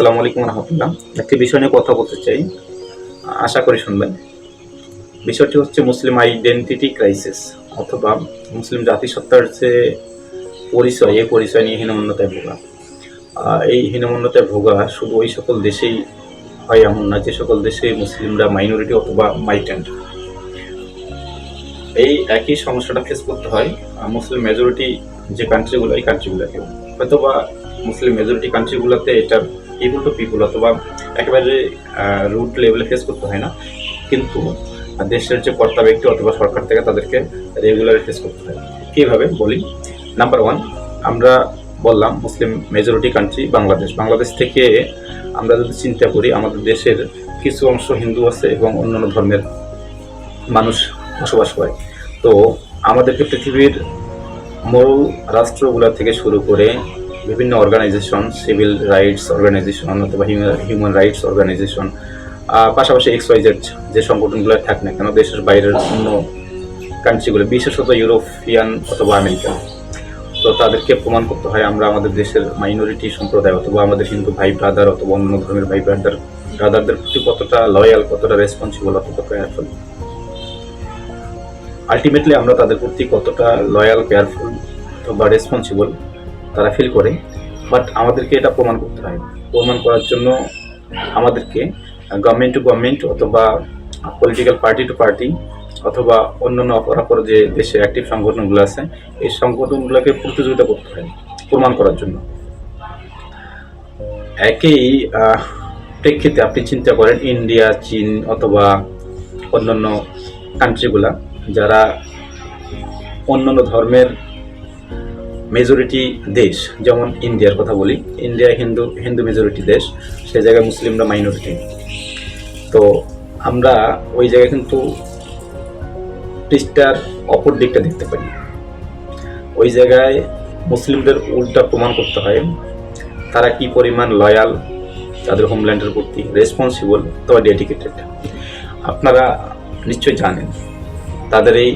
আসসালামু আলাইকুম রহমতুল্লাহ। একটি বিষয় নিয়ে কথা বলতে চাই, আশা করি শুনবেন। বিষয়টি হচ্ছে মুসলিম আইডেন্টিটি ক্রাইসিস, অথবা মুসলিম জাতিসত্তার যে পরিচয়, এই পরিচয় নিয়ে হীনমন্যতায় ভোগা। এই হীনমন্যতায় ভোগা শুধু ওই সকল দেশেই হয় এমন না, যে সকল দেশে মুসলিমরা মাইনরিটি অথবা মাইগ্রেন্ট। এই একই সমস্যাটা ফেস করতে হয় মুসলিম মেজরিটি যে কান্ট্রিগুলো, এই কান্ট্রিগুলোকেও। হয়তোবা মুসলিম মেজরিটি কান্ট্রিগুলোতে এটা পিপুল টু পিপুল অথবা একেবারে রুট লেভেলে ফেস করতে হয় না, কিন্তু দেশের যে কর্তা ব্যক্তি অথবা সরকার থেকে তাদেরকে রেগুলার ফেস করতে হয়। কীভাবে বলি, নাম্বার ওয়ান, আমরা বললাম মুসলিম মেজরিটি কান্ট্রি বাংলাদেশ থেকে আমরা যদি চিন্তা করি, আমাদের দেশের কিছু অংশ হিন্দু আছে এবং অন্যান্য ধর্মের মানুষ বসবাস করে। তো আমাদেরকে পৃথিবীর মূল রাষ্ট্রগুলো থেকে শুরু করে বিভিন্ন অর্গানাইজেশন, সিভিল রাইটস অর্গানাইজেশন অথবা হিউম্যান রাইটস অর্গানাইজেশন, পাশাপাশি XYZ যে সংগঠনগুলো থাক না কেন, দেশের বাইরের অন্য কান্ট্রিগুলো, বিশেষত ইউরোপিয়ান অথবা আমেরিকান, তো তাদেরকে প্রমাণ করতে হয় আমরা আমাদের দেশের মাইনরিটি সম্প্রদায় অথবা আমাদের হিন্দু ভাই ব্রাদার অথবা অন্য ধর্মের ভাই ব্রাদারদের প্রতি কতটা লয়াল, কতটা রেসপন্সিবল অথবা কেয়ারফুল। আলটিমেটলি আমরা তাদের প্রতি কতটা লয়াল, কেয়ারফুল অথবা রেসপন্সিবল তারা ফিল করে, বাট আমাদেরকে এটা প্রমাণ করতে হয়। প্রমাণ করার জন্য আমাদেরকে গভর্নমেন্ট টু গভর্নমেন্ট অথবা পলিটিক্যাল পার্টি টু পার্টি অথবা অন্যান্য অপরাপর যে দেশে অ্যাক্টিভ সংগঠনগুলো আছে, এই সংগঠনগুলোকে প্রতিযোগিতা করতে হয় প্রমাণ করার জন্য। একই প্রেক্ষিতে আপনি চিন্তা করেন ইন্ডিয়া, চীন অথবা অন্যান্য কান্ট্রিগুলা, যারা অন্যান্য ধর্মের মেজরিটি দেশ, যেমন ইন্ডিয়ার কথা বলি, ইন্ডিয়া হিন্দু মেজরিটি দেশ, সে জায়গায় মুসলিমরা মাইনরিটি। তো আমরা ওই জায়গায় কিন্তু পৃষ্ঠার অপর দিকটা দেখতে পাই। ওই জায়গায় মুসলিমদের উল্টা প্রমাণ করতে হয় তারা কি পরিমাণ লয়াল, তাদের হোমল্যান্ডের প্রতি রেসপন্সিবল অথবা ডেডিকেটেড। আপনারা নিশ্চয়ই জানেন তাদের এই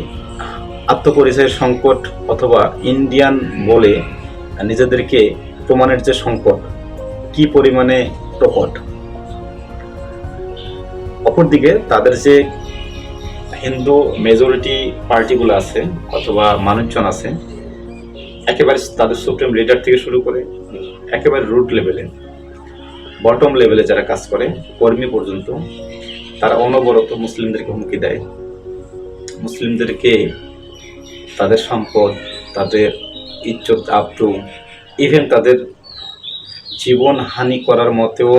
আত্মপরিচয়ের সংকট অথবা ইন্ডিয়ান বলে নিজেদেরকে প্রমাণের যে সংকট কি পরিমাণে প্রকট। অপরদিকে তাদের যে হিন্দু মেজরিটি পার্টিগুলো আছে অথবা মানুষজন আছে, একেবারে তাদের সুপ্রিম লিডার থেকে শুরু করে একেবারে রুট লেভেলে, বটম লেভেলে যারা কাজ করে, কর্মী পর্যন্ত, তারা অনবরত মুসলিমদেরকে হুমকি দেয়, মুসলিমদেরকে তাদের সম্পদ, তাদের ইজ্জত আবরু, ইভেন তাদের জীবন হানি করার মতেও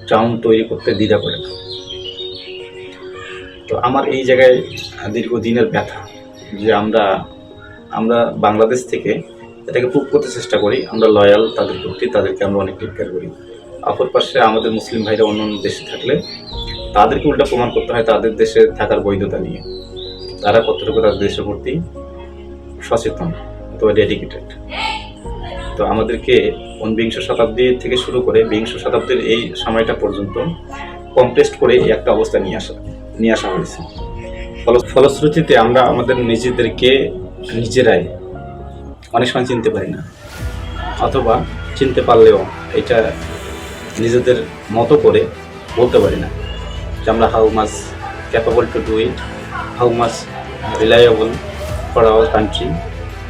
গ্রাউন্ড তৈরি করতে দ্বিধা করে না। তো আমার এই জায়গায় দীর্ঘদিনের ব্যথা যে আমরা বাংলাদেশ থেকে এটাকে প্রুভ করতে চেষ্টা করি আমরা লয়াল তাদের প্রতি, তাদেরকে আমরা অনেক টেক কেয়ার করি। অপর পাশে আমাদের মুসলিম ভাইরা অন্য অন্য দেশে থাকলে তাদেরকে উল্টা প্রমাণ করতে হয় তাদের দেশে থাকার বৈধতা নিয়ে, তারা কতটুকু তাদের দেশের প্রতি সচেতন অথবা ডেডিকেটেড। তো আমাদেরকে 19বিংশ শতাব্দী থেকে শুরু করে 20 শতাব্দীর এই সময়টা পর্যন্ত কম্প্রেসড করে একটা অবস্থা নিয়ে আসা হয়েছে। ফলশ্রুতিতে আমরা আমাদের নিজেদেরকে নিজেরাই অনেক সময় চিনতে পারি না, অথবা চিনতে পারলেও এটা নিজেদের মতো করে বলতে পারি না যে আমরা how much capable to do it, how much reliable for our country,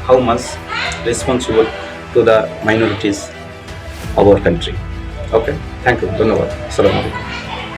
how much responsible to the minorities of our country. Okay, thank you, ধন্যবাদ, আসসালামু আলাইকুম।